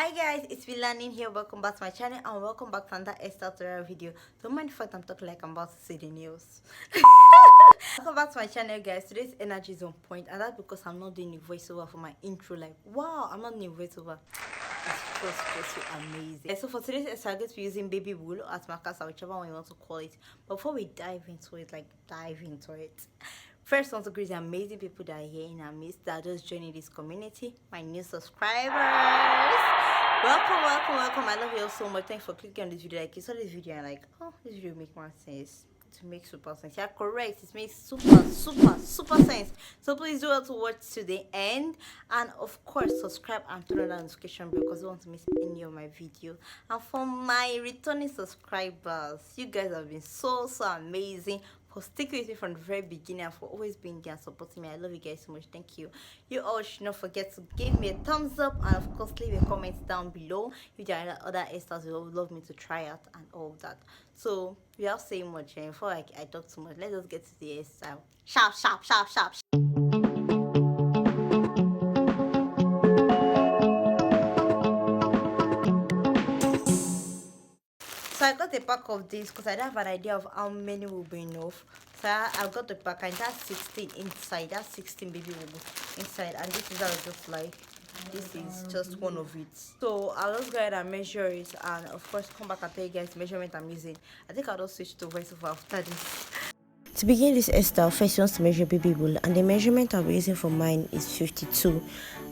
Hi guys, it's Villanin here. Welcome back to my channel and welcome back to another hairstyle tutorial video. Don't mind if I'm talking like I'm about to see the news. Welcome back to my channel guys. Today's energy is on point and that's because I'm not doing a voiceover for my intro. Like wow, I'm not doing a voiceover. It's just so amazing. So for today's hairstyle, I'm going to be using baby wool or atmakasa, whichever one you want to call it. But before we dive into it, first, I want to greet the amazing people that are here in our midst that are just joining this community, my new subscribers. Welcome. I love you all so much. Thanks for clicking on this video. Like you saw this video and like, oh, this video make more sense. To make super sense. Yeah, correct. It makes super sense. So please do well to watch to the end. And of course, subscribe and turn on the notification bell because you don't want to miss any of my video. And for my returning subscribers, you guys have been so amazing. For sticking with me from the very beginning and for always being there and supporting me. I love you guys so much. Thank you. You all should not forget to give me a thumbs up and of course leave a comment down below if there are other hairstyles you would love me to try out and all of that. So without saying much, before I talk too much, let's just get to the hairstyle. Sharp. So I got a pack of this because I don't have an idea of how many will be enough. So I got the pack and that's 16 inside. That's 16 baby will be inside. And this is how it looks like. This is just one of it. So I'll just go ahead and measure it and of course come back and tell you guys the measurement I'm using. I think I'll just switch to voiceover after this. To begin this hairstyle, first you want to measure baby wool and the measurement I'll be using for mine is 52.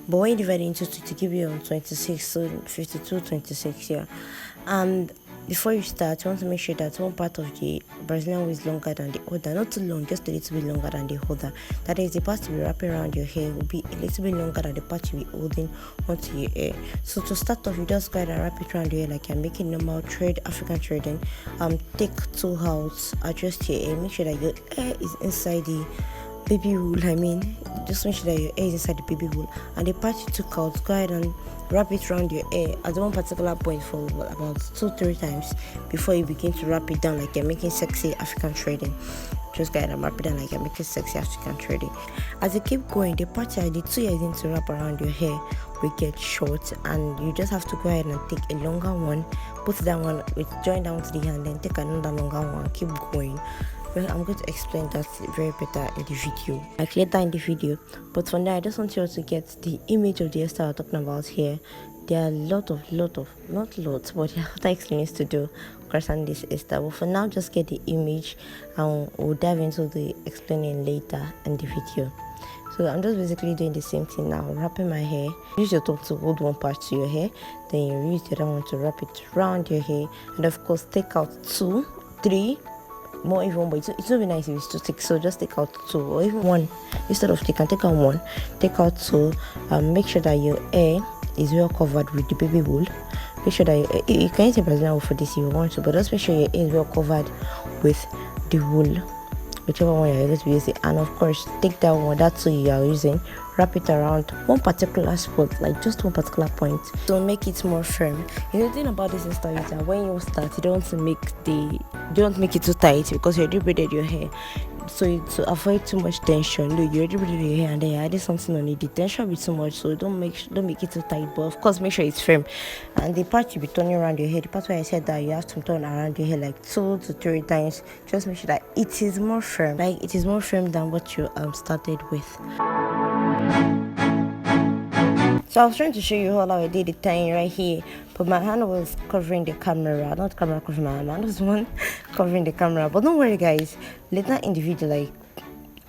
But when you divide it into 2 to give you on 26, so 52, 26, yeah. And before you start, you want to make sure that one part of the Brazilian wig is longer than the other. Not too long, just a little bit longer than the other. That is, the part to be wrapping around your hair will be a little bit longer than the part you'll be holding onto your hair. So to start off, you just go ahead and wrap it around your hair like you're making normal thread, African threading. Take 2 out, adjust your hair, make sure that your hair is inside the baby wool. Just make sure that your hair is inside the baby wool. And the part you took out, go ahead and wrap it around your hair at one particular point for about 2-3 times before you begin to wrap it down like you're making sexy African threading. Just go ahead and wrap it down like you're making sexy African threading. As you keep going, the part the 2 you're going to wrap around your hair will get short and you just have to go ahead and take a longer one, put that one with join down to the hand, then take another longer one, keep going. Well, I'm going to explain that very better in the video, like later in the video. But for now, I just want you all to get the image of the hairstyle I'm talking about here. There are a lot of, not lots, but there are other explanations to do concerning this hairstyle. But for now, just get the image and we'll dive into the explaining later in the video. So I'm just basically doing the same thing now, wrapping my hair. Use your top to hold one part to your hair, then you use the other one to wrap it around your hair, and of course take out 2, 3, more even, but it's not be nice if it's too thick, so just take out 2 or even 1 instead of thick, and take out 1, take out 2. Make sure that your hair is well covered with the baby wool. Make sure that you can use a Brazilian wool for this if you want to, but just make sure your hair is well covered with the wool, whichever one you're going to be using. And of course take that one, that's what you are using, wrap it around one particular spot, like just one particular point, to make it more firm. The thing about this hairstyle is that when you start, you don't make it too tight because you already braided your hair. So to avoid too much tension, look, you already braided your hair and then you added something on it. The tension will be too much, so don't make it too tight. But of course, make sure it's firm. And the part you'll be turning around your hair, the part where I said that you have to turn around your hair like 2 to 3 times, just make sure that it is more firm. Like it is more firm than what you started with. So I was trying to show you how I did the tying right here, but my hand was covering the camera. Not camera covering my hand was one covering the camera. But don't worry guys, later in the video, like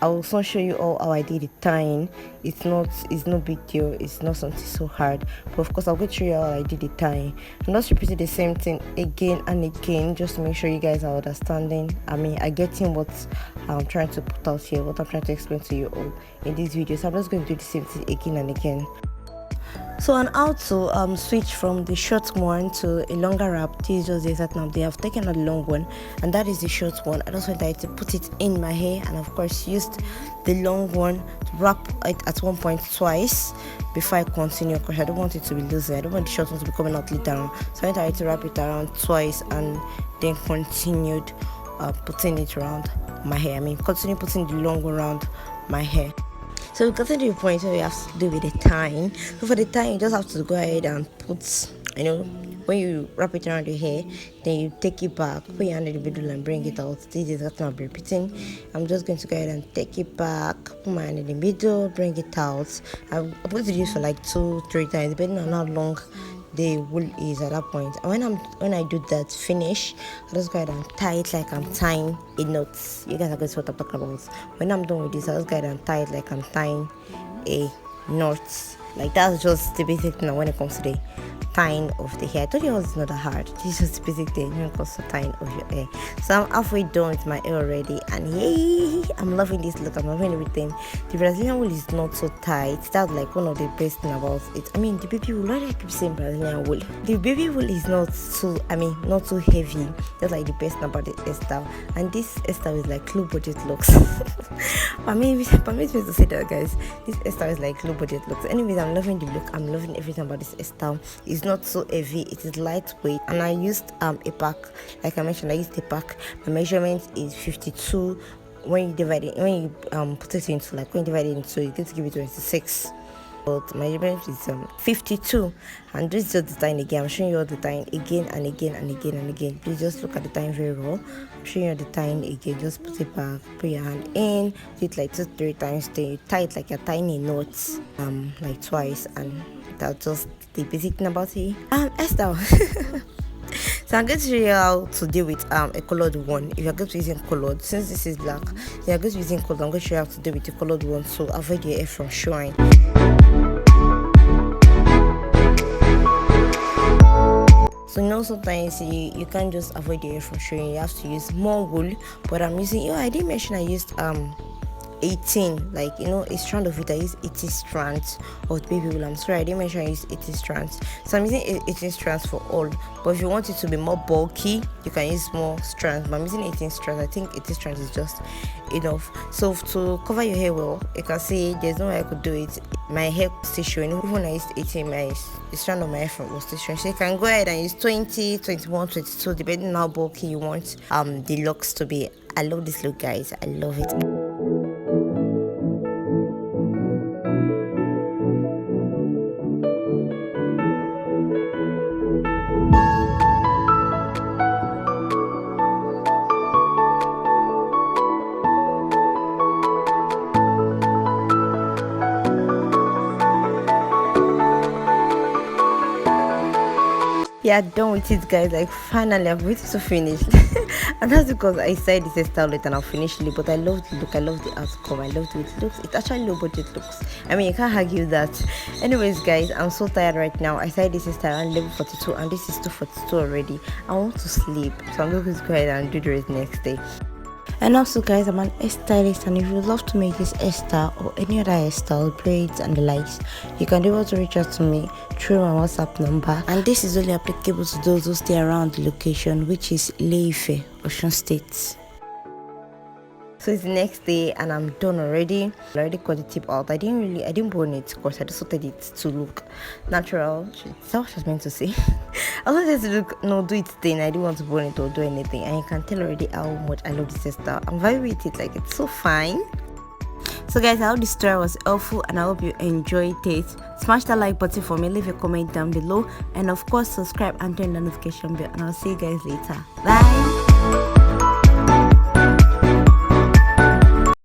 I will also show you all how I did the tying. It's no big deal, it's not something so hard, but of course I'll go through you how I did the tying. I'm just repeating the same thing again and again just to make sure you guys are understanding. Are getting what I'm trying to put out here, what I'm trying to explain to you all in this video. So I'm just going to do the same thing again and again. So on how to switch from the short one to a longer wrap, this is just the exact now. They have taken out the long one and that is the short one. I just wanted to put it in my hair and of course used the long one to wrap it at one point twice before I continue because I don't want it to be loose. I don't want the short one to be coming out later on. So I tried to wrap it around twice and then continued putting it around my hair. Continue putting the long one around my hair. So we've gotten to the point where we have to do with the tying. So for the tying, you just have to go ahead and put, when you wrap it around your hair, then you take it back, put your hand in the middle and bring it out. This is what I'll be repeating. I'm just going to go ahead and take it back, put my hand in the middle, bring it out. I'm going to do this for like 2-3 times, depending on how long the wool is at that point. And when I do that finish, I just go ahead and tie it like I'm tying a knot. You guys are going to see what I'm talking about. When I'm done with this, I just go ahead and tie it like I'm tying a knot. Like that's just the basic thing when it comes to the tying of the hair. I told you it was not that hard. This is just the basic thing when it comes to tying of your hair. So I'm halfway done with my hair already, and yay, I'm loving this look. I'm loving everything. The Brazilian wool is not so tight. That's like one of the best thing about it. I mean, the baby wool, why do I keep saying Brazilian wool? The baby wool is not too heavy. That's like the best thing about the hairstyle. And this hairstyle is like low budget looks. Permit me to say that, guys. This hairstyle is like low budget looks. Anyways, I'm loving the look. I'm loving everything about this hairstyle. It's not so heavy, it is lightweight, and I used a pack. Like I mentioned, I used a pack. My measurement is 52. When you divide it, when you put it into, like when you divide it into, you get to give it 26. But my measurement is 52, and this is just the tying again. I'm showing you all the tying again and again and again and again. Please just look at the tying very well. I'm showing you all the tying again. Just put it back, put your hand in, do it like 2-3 times. Then you tie it like you're tying a knot, like twice, and that's just the basic thing about it. Estelle. So I'm going to show you how to deal with a colored one. If you're going to be using colored, since this is black, you're going to be using colored. I'm going to show you how to deal with the colored one, so avoid your hair from showing. So sometimes you can't just avoid your hair from showing. You have to use more wool. But I'm using, I didn't mention I used 18, like a strand of it. I use 80 strands of baby wool. I'm sorry, I didn't mention I use 80 strands. So I'm using 18 strands for all. But if you want it to be more bulky, you can use more strands. But I'm using 18 strands. I think 80 strands is just enough. So to cover your hair well, you can see there's no way I could do it. My hair was still showing. Even when I used 18, the strand of my hair was still showing. So you can go ahead and use 20, 21, 22, depending on how bulky you want the locks to be. I love this look, guys. I love it. Yeah, done with it, guys. Like finally I've waited to finish. And that's because I said this hairstyle late and I'll finish it. But I love the look, I love the outcome, I love the way it looks. It's actually low budget looks. I mean, you can't argue that. Anyways, guys, I'm so tired right now. I started this hairstyle on level 42 and this is 242 already. I want to sleep, so I'm going to go ahead and do the rest next day. And also, guys, I'm an hairstylist, and if you'd love to make this hairstyle or any other hairstyle, braids and the likes, you can be able to reach out to me through my WhatsApp number. And this is only applicable to those who stay around the location, which is Ile-Ife, Osun State. So it's the next day and I'm done already. I already cut the tip out. I didn't burn it because I just wanted it to look natural. That's what I was meant to say. I wanted to look, do it thin. I didn't want to burn it or do anything. And you can tell already how much I love this hairstyle. I'm very with it, like it's so fine. So guys, I hope this story was helpful and I hope you enjoyed it. Smash that like button for me, leave a comment down below, and of course subscribe and turn the notification bell, and I'll see you guys later. Bye.